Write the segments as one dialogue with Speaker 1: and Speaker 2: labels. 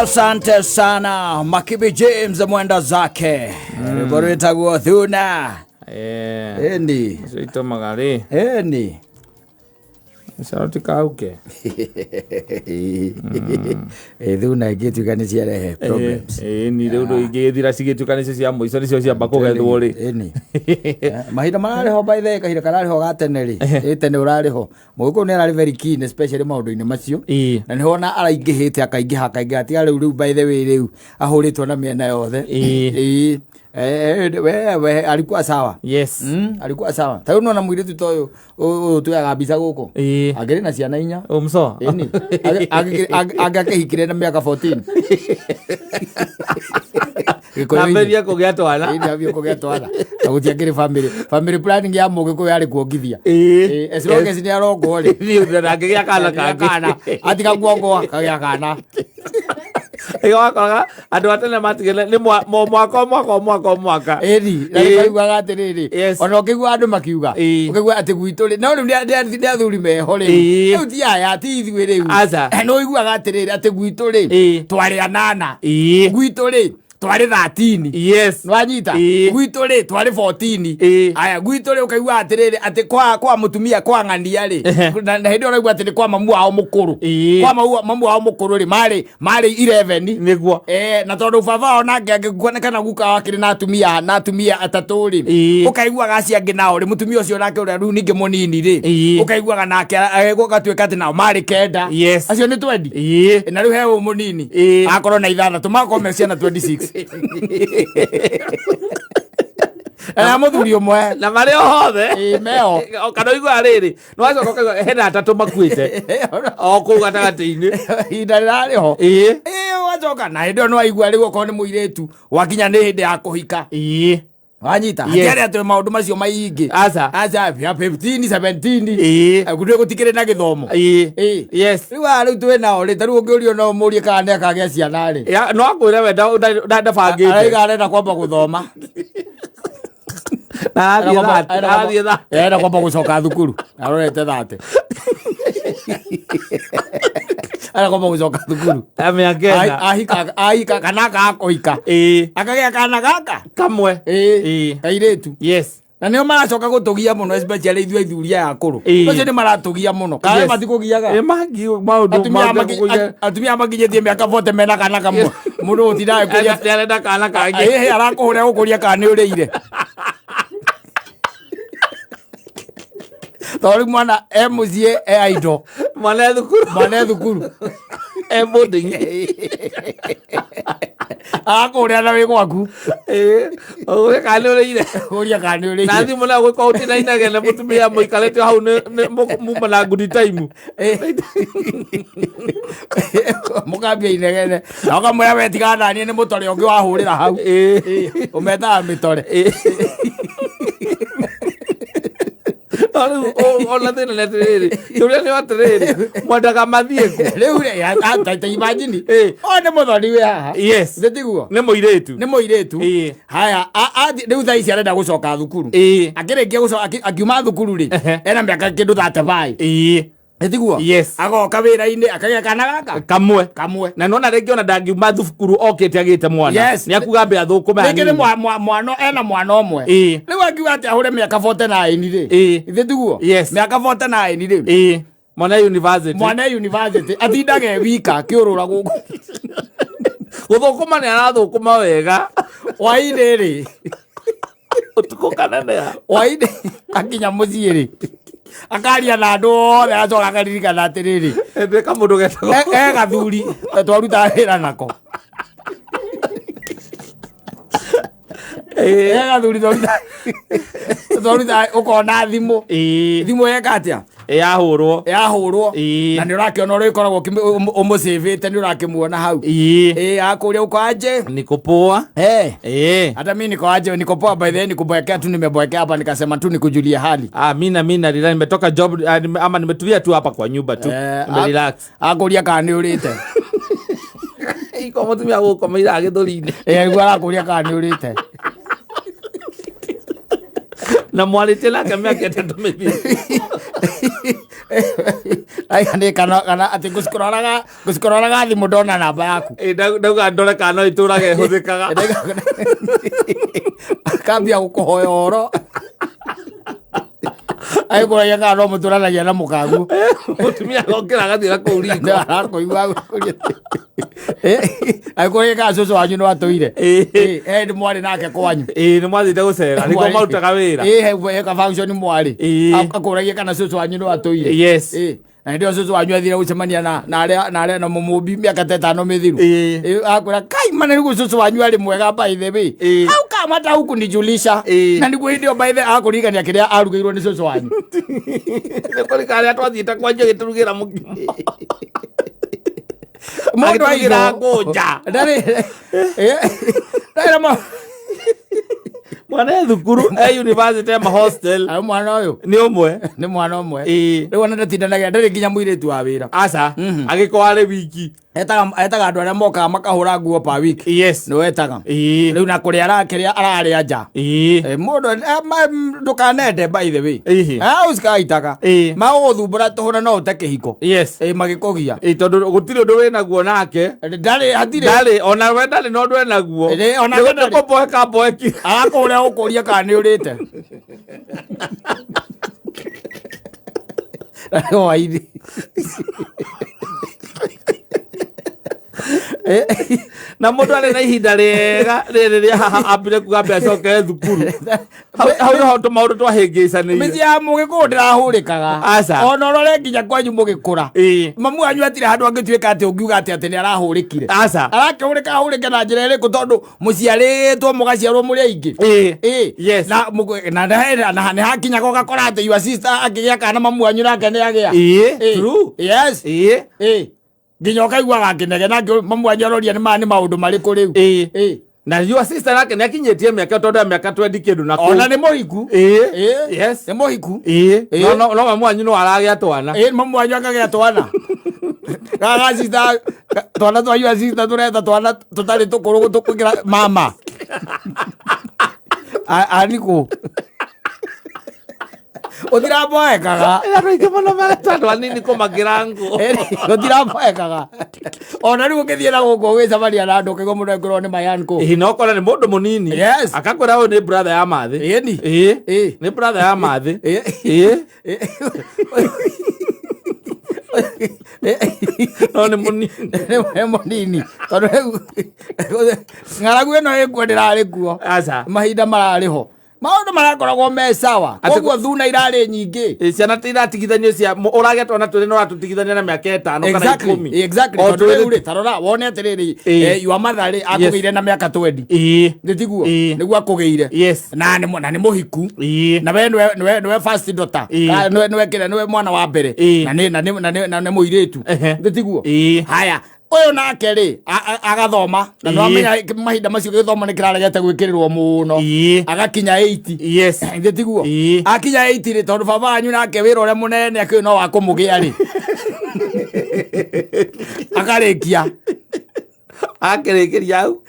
Speaker 1: Asante sana Makibi James mwenda zake Borita guothuna Eni
Speaker 2: Sito magari
Speaker 1: Eni
Speaker 2: Sauti kauke
Speaker 1: Thuna gitu kanisia rehe problems
Speaker 2: Eni reudo igethira sigitu kanisia cia moico nicio cia bako gethwo ri
Speaker 1: Eni Mahira marare ho by the kahira karare ho gateneri Etene urare ho Muguko ni arari very keen especially maundu-ini macio na ni hona araingihite akaingiha atiga riu by the way riu ahuritwo na miena yothe we alikuwa sawa.
Speaker 2: Yes.
Speaker 1: Alikuwa sawa. Ta unaona mwiritu toyo tuyaga mbica guko. Agere na ciana inya.
Speaker 2: Umso.
Speaker 1: Eni. Agakehikire na miaka 14.
Speaker 2: Namberia kugea twana.
Speaker 1: Ini avyo kugea twana. Agutiakire family planning ya Mugiko yari kuongithia. As long as ni arongo ri.
Speaker 2: Ni ndangigea kana
Speaker 1: kana. Atika guongo kagea kana.
Speaker 2: Ego akaga andu atene matigene ni mwaka
Speaker 1: eri na kaigwa gatiriri ona ukigwa andu makiuga ukigwa ati gwitu ri no ndi athuri meho ri riu ti aya ti ithuĩ riu no igwa gatiriri ati gwitu ri twari anana gwitu ri twari 13
Speaker 2: yes
Speaker 1: nwanyita gwitu ri twari 14 aya gwitu ri ukaigwa atiriri ati kwa mutumia kwa ng'ania ri na hindi uraigwa ati kwa mamu wao mukuru kwa mamu wao mukuru ri mari 11
Speaker 2: niguo
Speaker 1: na tondu baba ona ngekuonekana guka wakiri na atumia atatu ri ukaigwa gacia nginao ri mutumia ucio nake uri riu ningi munini ri ukaigwa nake gugatuika ati nao mari kenda acio ni 20 na riu hewe munini akorwo na ithana tumakome ciana 26 na muthuri umwe
Speaker 2: na mari hothe
Speaker 1: meo
Speaker 2: kana igwa riri no acoka hena atatu makuite o ku gatagati-ini
Speaker 1: ida rari ho wacoka na hindi no aigua riu ko ni muiretu wakinya ni hindi ya kuhika wanyita hatiari ati maundu macio maingi
Speaker 2: aca
Speaker 1: 15 17 gutu gutikire na githomo
Speaker 2: yes
Speaker 1: riu twinao ri taru ungiurio no murie kana ni akagea ciana ri
Speaker 2: no akwire we ndabangite
Speaker 1: aiga arenda kwamba guthoma era kwamba gucoka thukuru arorete thate ara kwamba gucoka thukuru ahika kana gakuhika akagea kana gaka
Speaker 2: kamwe
Speaker 1: kairetu
Speaker 2: yes
Speaker 1: na nio maracoka gutugia muno especially ithuĩ ithuria ya kuru ucio ni maratugia muno kana matikugiaga
Speaker 2: magi maundu
Speaker 1: atumia maginyithie miaka 40 mena kana kamwe mundu utirae kuria
Speaker 2: arenda kana kangi
Speaker 1: arakuhuria gukuria kana ni urire tori mwana mucie aido
Speaker 2: mwana
Speaker 1: thukuru
Speaker 2: boarding
Speaker 1: akuria na wi gwaku
Speaker 2: owe kanurire
Speaker 1: uria kanurire
Speaker 2: nathi mona gwe kwa utina inagene mutumia muikarete hau ne mumana good time
Speaker 1: mukambia inegene akamwira wetigana ni mutore ungi wahurira hau umeta mitore
Speaker 2: ona thina na tiriri turia ni watiriri mwandaga mathie ku
Speaker 1: riu ri ata imagine one muthoni we haha
Speaker 2: yes
Speaker 1: nditiguo
Speaker 2: ni muiretu
Speaker 1: haya riu thaa ici arenda gucoka thukuru akirikia gucoka akiuma thukuru ri ena miaka kindu 35 nditiguo
Speaker 2: yes
Speaker 1: agoka wira-ini akagea kana gaka kamwe
Speaker 2: na nona ringi ona ndangiuma thukuru okite agite mwana ni akuga mbe athukume
Speaker 1: hanini ni mwana ena mwana omwe riu akiuga ati ahure miaka 49 ri nditiguo miaka 49 ri
Speaker 2: mwana university
Speaker 1: atindage wika kiurura guku
Speaker 2: guthukuma ni arathukuma wega
Speaker 1: waini ri
Speaker 2: utuko kanene
Speaker 1: waini akinya mucii ri akaria na andu othe acoka akaririkana atiriri
Speaker 2: ndeka mundu getagwo
Speaker 1: gathuri twaruta wira nako gathuri twaruta ukona thimu yeka atia
Speaker 2: yahurwo
Speaker 1: na ni urakiona uri koragwo umusavite ni urakimuona hau akuria uko aje
Speaker 2: nikopoa
Speaker 1: hata mimi niko poa by the way nikubwekea tu nimebwekea hapa nikasema tu nikujulia hali
Speaker 2: mina rila nimetoka job ama nimetulia tu hapa kwa nyumba tu relax
Speaker 1: akuria kana ni urite
Speaker 2: iko mutumia guko mira agithuri-ini
Speaker 1: igwa arakuria kana ni urite
Speaker 2: na mwarite nake miaka 3 mithia
Speaker 1: ai ane kana ati guskororaga thimu ndona namba yaku
Speaker 2: ndauga ndore kana iturage huthikaga
Speaker 1: kambia gukuhoya horo ai kwa yanga no muturanagia na mukagu
Speaker 2: mutumia gokira gathira kuringo
Speaker 1: arakoigua ai kwa yanga cucu wanyu no atoire ndi mwari nake kwanyu
Speaker 2: ni mwathite gucera niko marutaga wira
Speaker 1: heka function mwari akuragia kana cucu wanyu no atoire
Speaker 2: yes
Speaker 1: na ndio cucu wanyu athire gucemania na aria na mumumbi miaka 5 mithiru akwira kai mana ni cucu wanyu ari mwega by the way au kama ta huku nijulisha na niguo ndio by the akurigania kiria arugeirwo ni cucu wanyu
Speaker 2: ni kari atwathite kwanje giturugira mugimo
Speaker 1: mundu
Speaker 2: aigira ngoja
Speaker 1: ndari ma
Speaker 2: mwana thukuru university ma hostel
Speaker 1: mwana uyu
Speaker 2: ni mwana umwe
Speaker 1: riu ona ndatindanagia ndari nginya muiritu wa wira
Speaker 2: aca agikware wiki
Speaker 1: etaga andu aria mokaga makahura nguo pa wiki
Speaker 2: yes
Speaker 1: no etaga riu na kuria arakiria araria nja mundu ndukanende by the way usikaitaga maguthumbura tuhuna no ute kihiko
Speaker 2: yes
Speaker 1: magikugia
Speaker 2: tondu gutiri undu wina guo nake ndari ona we ndari no ndwe naguo ona komboeka mboeki
Speaker 1: agakuria gukuria kana ni urite waidi
Speaker 2: na mundu ari na ihinda rega riria ambire kugambe acoke thukuru hau no to maundu twahingicaniire
Speaker 1: mithia mugikuru ndirahurikaga ona urore nginya kwanyu mugikura mamu anyu atire handu angituika ati ungiuga ati ni arahurikire arakihurika ahurike na njira iriku tondu muciaritwo mugaciarwo muri aingi
Speaker 2: yes
Speaker 1: na ni hakinyaga ugakora ati your sister akigia kana mamu anyu nake ni agia
Speaker 2: true
Speaker 1: yes nginya ukaigua gakinege nake mamu anyu aroria ni maundu mariku riu
Speaker 2: na your sister nake ni akinyetie miaka tondu miaka 20 kindu na
Speaker 1: ona ni muhiku
Speaker 2: yes
Speaker 1: ni muhiku
Speaker 2: no mamu anyu no aragia twana
Speaker 1: mamu anyu akagia twana gaga sister twana twa your sister tureta twana tutari tukuru tukugira mama aniko utiraboekaga
Speaker 2: muno magatandwa nini kumagirango
Speaker 1: utiraboekaga ona riu ukithie na guku gicamaria na andu kigo muno ngorwo ni mayanko
Speaker 2: no kora ni mundu munini akakwira uyu ni brother ya mathi ni brother ya mathi no ni munini
Speaker 1: tondu ng'aragu ino ikuo ndirari kuo mahinda marariho maundu marakoragwo me sawa koguo thuna irari nyingi
Speaker 2: ciana tiratigithanio cia uragetwo na turi no ratutigithania na miaka 5 kana 10
Speaker 1: exactly tondu tarora wone atiriri yua mathari akugeire na miaka 20 nditiguo niguo akugeire na ni muhiku na we nwe first daughter nwe mwana wa mbere na ni muiritu nditiguo haya uyu nake ri agathoma na no amenya mahinda macio githoma ni kiraregete gwikirirwo muno agakinya 80 nditiguo akinya 80 ri tondu baba anyu nake wira uria munene akiu no wakumugia ri akarikia
Speaker 2: akirikiria au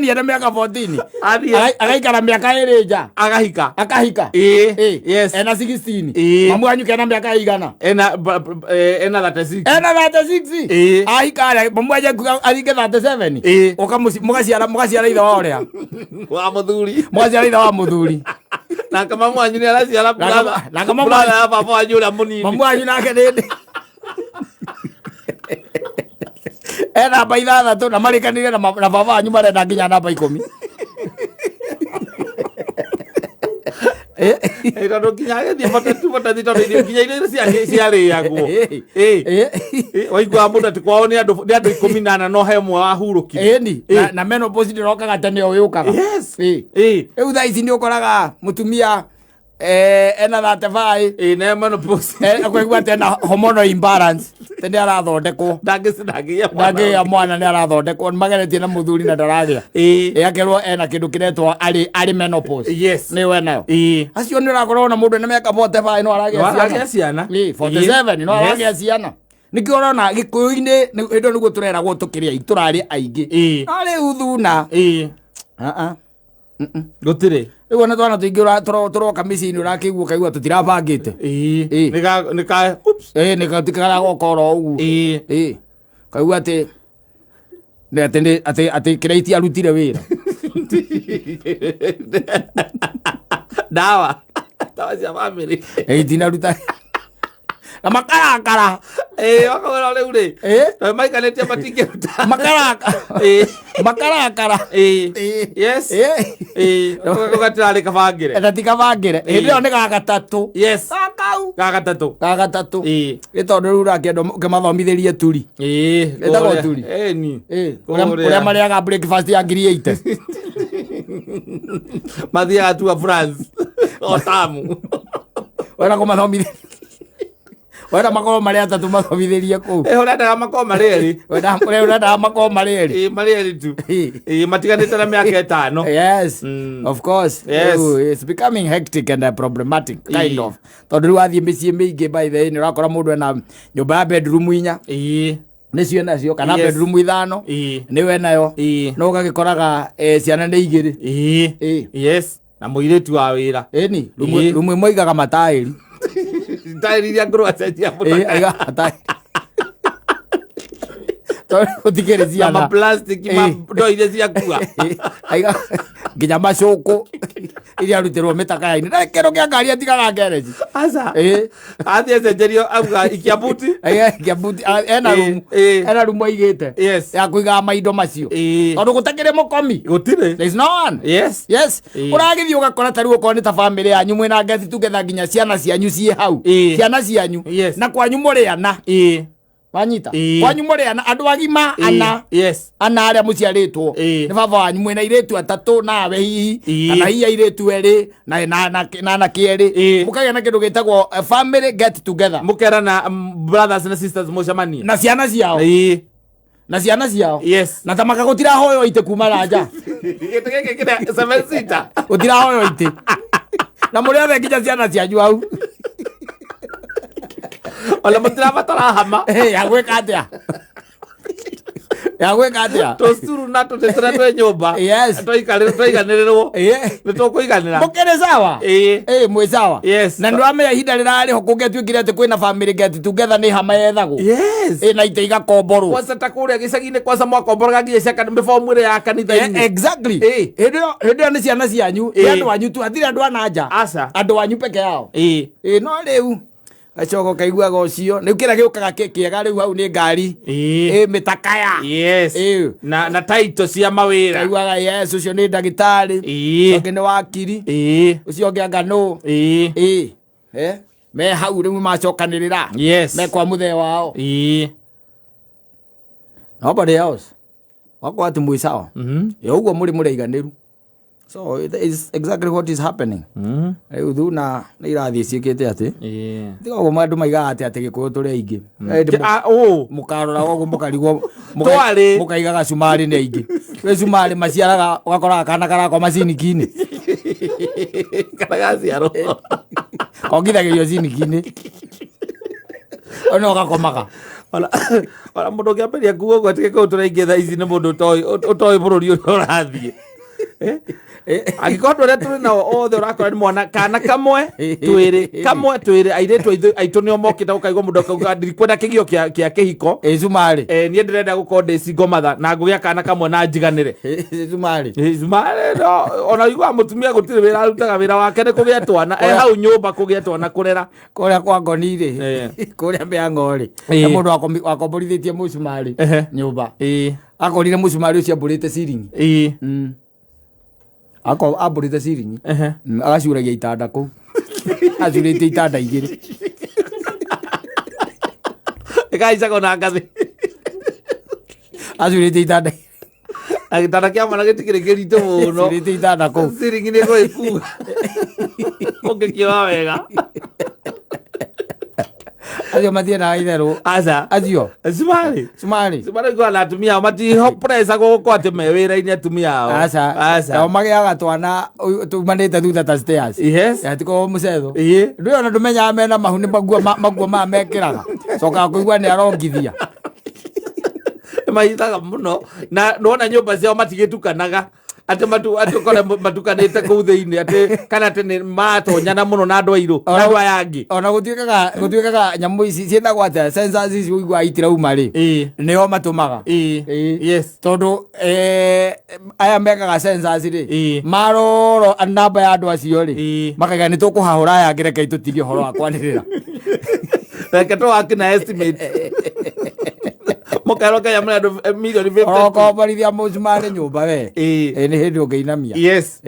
Speaker 1: ni ana miaka 14 agaikara miaka 2 nja akahika
Speaker 2: yes
Speaker 1: ena 16 mamu anyu kena miaka igana
Speaker 2: ena 36
Speaker 1: ahika mamu anyu aringe 37 mugaciara itha wa uria
Speaker 2: wa muthuri
Speaker 1: mugaciara itha wa muthuri
Speaker 2: na kama mamu anyu ni araciara
Speaker 1: na kama mamu
Speaker 2: ya baba anyu uria munini
Speaker 1: mamu anyu nake ndi namba 6 na marikanire na baba anyu marenda nginya namba 10
Speaker 2: tondu nginya agithie batathi tondu irio nginya irio ciarĩagwo waigua mundu ati kwao ni andu 14 no he mwe wahurukire
Speaker 1: na menopause ndirokaga tene o yukaga riu thaa ici ni ukoraga mutumia ena 35
Speaker 2: na menopause
Speaker 1: akwaigua tena hormonal imbalance tene arathondekwo ndangĩgĩa mwana nĩ arathondekwo mageretie na muthuri na ndaragia akerwo ena kindu kiretwo ari menopause nĩ we nayo acio nĩ ũrakorwo na mũndũ na mĩaka 45 no aragĩa ciana 47 no aragĩa ciana nikio urona gikuyu-ini indo niguo tureragwo tukiri aiturari aingi no riu thuna
Speaker 2: gutiri
Speaker 1: Ego na twana tuingira toro kamicini urakigua kaigua tutirabangite.
Speaker 2: Nika oops.
Speaker 1: Nika tikara gokoro ugu. Kaigua ate kireti arutire wira.
Speaker 2: Dawa cia family.
Speaker 1: Tinaruta. Na makara.
Speaker 2: Wakagora leo ri. Na maikanete matingeruta. Makara. Yes. Ugatari kabangire.
Speaker 1: Eta tikabangire. Ndio ni gagatatu.
Speaker 2: Yes. Gagatatu.
Speaker 1: Itondo rura kendo kemathomithirie turi. Etagwo turi.
Speaker 2: Ni.
Speaker 1: Uria mariaga breakfast ya 8.
Speaker 2: Mathiaga tu France. Otamu.
Speaker 1: Wena kumathomithia. Wena makoro maria atatu mathomithĩrie kũu.
Speaker 2: Ũrendaga makoro marĩ erĩ.
Speaker 1: Ũrendaga makoro marĩ erĩ.
Speaker 2: Marĩ erĩ tu. Matiganĩte na mĩaka 5.
Speaker 1: Yes, of course.
Speaker 2: Yes.
Speaker 1: It's becoming hectic and problematic kind of. Tondũ rĩu wathiĩ mĩciĩ mĩingĩ by the way nĩ ũrakora mũndũ ena nyũmba ya bedroom 4. Nĩcio nacio kana bedroom 5. Nĩwe nayo. No ũgagĩkoraga ciana nĩ 2.
Speaker 2: Yes. Na mũirĩtu wa wĩra.
Speaker 1: Ĩni, rumwe moigaga mataĩri.
Speaker 2: Tairi ya ngoro acenjia mũno.
Speaker 1: Aiga tairi. Utikere ciana.
Speaker 2: Ma plastic ndo ile cia kua.
Speaker 1: Aiga nginya macũkũ iria rutirwo mĩtaka-inĩ. Na kero kĩa ngari atigaga gereji.
Speaker 2: Aca. Athie cenjerio auga ikiabuti.
Speaker 1: Ikiabuti ena rumu aigĩte.
Speaker 2: Yes.
Speaker 1: Ya kũiga maindo macio. Tondũ gũtakĩrĩ mũkomi.
Speaker 2: Gũtirĩ.
Speaker 1: There is no one.
Speaker 2: Yes.
Speaker 1: Ũragĩthiĩ ũgakora tarĩ ũkorwo nĩ ta family yanyu mwĩna get together nginya ciana cianyu ciĩ hau. Ciana cianyu. Na kwanyu mũrĩ ana. Wanyita. Kwanyu mũrĩ ana andũ agima ana.
Speaker 2: Yes.
Speaker 1: Ana arĩa mũciarĩtwo. Nĩ baba wanyu mwĩna airĩtu 3 nawe hihi. Kana hihi airĩtu 2 na kĩerĩ. Mũkagĩa na kĩndũ gĩtagwo family get together.
Speaker 2: Mũkera na brothers na sisters mũcemanie.
Speaker 1: Na ciana ciao. Na ciana ciao.
Speaker 2: Yes.
Speaker 1: Na tamaka gũtirahoywo ite kuma na nja.
Speaker 2: Gĩtĩ kĩrĩa 7 seater.
Speaker 1: Gũtirahoywo ite. Na mũrĩ othe nginya ciana cianyu hau.
Speaker 2: Ola matirabatara hama.
Speaker 1: Yagwĩka atĩa? Yagwĩka atĩa?
Speaker 2: Tũcuru na tũtetera twĩ nyũmba.
Speaker 1: Yes.
Speaker 2: Tũiganĩrĩrwo. Nĩtũkũiganĩra.
Speaker 1: Mũkĩrĩ sawa? Mwĩ sawa.
Speaker 2: Yes.
Speaker 1: Na nĩwamenya ihinda rĩrarĩho kũngĩtuĩkire atĩ kwĩna family get together nĩ hama yethagwo.
Speaker 2: Yes.
Speaker 1: Na ite igakomborwo.
Speaker 2: Kwanza ta kũrĩa gĩcagi-inĩ kwanza mwakomboraga nginya cia mĩbomu ĩrĩa ya kanitha-inĩ.
Speaker 1: Exactly. Hĩndĩ ĩyo nĩ ciana cianyu. Nĩ andũ wanyu tu hatirĩ andũ a na nja.
Speaker 2: Aca.
Speaker 1: Andũ wanyu peke yao. No rĩu acoko kaiguaga ũcio rĩu kĩrĩa gĩũkaga kĩega rĩu hau nĩ ngari mĩtakaya.
Speaker 2: Yes. Na taito cia mawĩra
Speaker 1: kaiguaga yes ũcio nĩ ndagĩtarĩ ũngĩ nĩ wakiri ũcio ũngĩ anga no me hau rĩu macokanĩrĩra me kwa mũthee wao. Nobody else wako ati mwĩ sawa ũguo mũrĩ mũraiganĩru. So it's exactly what is happening. Rĩu thu na nĩ irathiĩ ciĩkĩte atĩ ndigoguo andũ maigaga atĩ Gĩkũyũ tũrĩ aingĩ mũkarora ũguo mũkarigwo mũkaigaga cumarĩ nĩ aingĩ. Wĩ cumarĩ maciaraga ũgakoraga kana karakoma macinikinĩ
Speaker 2: kana gaciarwo
Speaker 1: kongithagĩrio cinikinĩ ona ũgakomaga.
Speaker 2: Ona mũndũ ũngĩambĩrĩria kuuga ũguo atĩ Gĩkũyũ tũrĩ aingĩ thaa ici nĩ mũndũ ũtoĩ bũrũri ũrĩa ũrathiĩ. Angĩkorwo andũ arĩa tũrĩ nao othe ũrakora nĩ mwana kana kamwe twĩrĩ airĩtu aitũ nĩo mokĩte gũkaigua mũndũ akauga ndirikwenda kĩgio kĩa kĩhiko
Speaker 1: cumarĩ
Speaker 2: niĩ ndĩrenda gũkorwo ndĩ single mother na ngũgĩa kana kamwe na njiganĩre. Cumarĩ ona ũiguaga mũtumia gũtirĩ wĩra arutaga wĩra wake nĩ kũgĩa twana hau nyũmba kũgĩa twana kũrera kũrĩa kwa ngoni-rĩ kũrĩa Mĩang'o-rĩ na mũndũ wakomborithĩtie mũcumarĩ nyũmba akorire mũcumarĩ ũcio ambũrĩte ciringi ambũrĩte ciringi agacuragia itanda kũu acurĩtie itanda 2 ĩkaicaga na ngathĩ
Speaker 1: acurĩtie itanda
Speaker 2: agĩtanda kĩa mwana gĩtikĩrĩ kĩritũ mũno
Speaker 1: acurĩtie itanda kũu
Speaker 2: ciringi nĩ gwĩkua ũngĩkĩoa wega
Speaker 1: acio mathiĩ na itherũ acio cumarĩ
Speaker 2: iguaga na atumia ao matiho pressure gũkũ atĩ me wĩra-inĩ atumia ao
Speaker 1: nao magĩaga twana tumanĩte thutha ta stairs atikorwo mũcetho ndũĩ ona ndũmenyaga mena mahu nĩ maguo maya mekĩraga cokaga kũigua nĩ arongithia
Speaker 2: mahithaga mũno na nona nyũmba ciao matigĩtukanaga ate kore matukanite kuu thiini ate kana ate ni matonyana muno na andu airu na andu ayangi
Speaker 1: ona gutuikaga nyamu ici cietagwo atia sensors ici uigua itirauma ri nio matumaga
Speaker 2: yes
Speaker 1: tondu aya mekaga sensors ri maroro namba ya andu acio ri makaiga ni tukuhahura aya ngireke itutirie horo wa kwanirira
Speaker 2: reke to akina estimate mukaro kaya mna milioni 50
Speaker 1: oko barithia musumari nyumba we ni hindi ungiinamia
Speaker 2: yes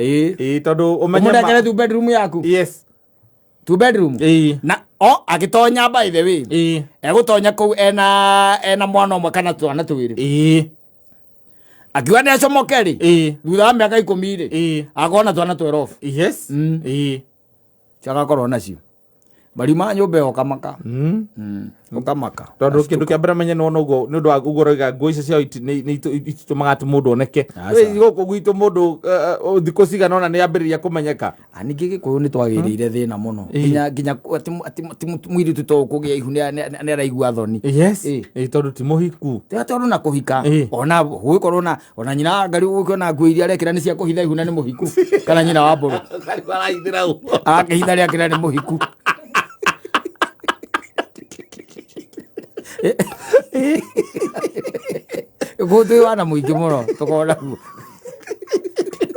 Speaker 2: tondu umenya
Speaker 1: umenya tu bedroom yaku
Speaker 2: yes
Speaker 1: tu bedroom na agitonya by the way egutonya ku ena mwana umwe kana twana tuwiri akiwa ni acomokeri thutha wa miaka 10 ri akona twana 12
Speaker 2: yes
Speaker 1: chaka korona cio barima nyumba ukamaka ukamaka
Speaker 2: tondu kindu kia mbere menye no nugo ni undu wa ugoroiga nguo icio ciao ni itumaga ati mundu oneke guku gwitu mundu thikũ cigana ona ni ambĩrĩria kũmenyeka
Speaker 1: aningi gikuyu ni twagĩrĩire thĩna mũno nginya mwiri tutokũgĩa ihu ni araigua thoni
Speaker 2: yes tondu ti mũhiku
Speaker 1: tondu na kũhika ona gũgĩkorwo ona nyina ngari gũgĩkorwo nguo iria arekĩra ni cia kũhitha ihu na ni mũhiku kana nyina wa mbũrũ
Speaker 2: arahithĩra ũguo
Speaker 1: akĩhitha rĩakĩra ni mũhiku gutu wana muingi muno tukona guo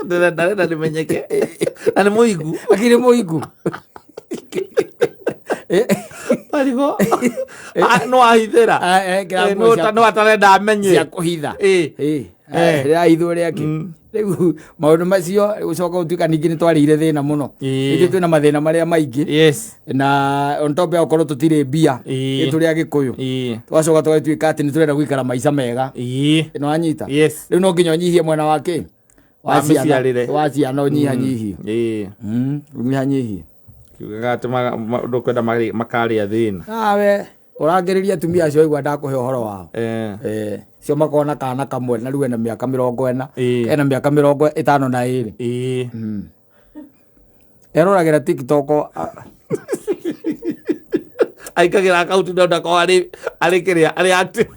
Speaker 2: ndarenda nimenyeke na ni muigu
Speaker 1: akiri muigu
Speaker 2: arigo no ahithira no atarenda amenye
Speaker 1: cia kuhitha ria ithu riake riu maundu macio gucoka utuika ningi ni twarire thina muno ithu twina mathina maria maingi na on top ya ukorwo tutire mbia itu ria gikuyu twacoka twatuika ati ni turenda guikara maica mega no anyita riu no nginya nyihie mwena wake waciana unyihanyihie unyihanyihie
Speaker 2: kiugaga ati ndukwenda makaria thina
Speaker 1: nawe urangiriria atumia acio igua ndakuhe uhoro wao cio makona kana kamwe na riu ena miaka 40 ena miaka 52 eroragira TikTok
Speaker 2: aikagira akaunti ndakwa ari kiria ari active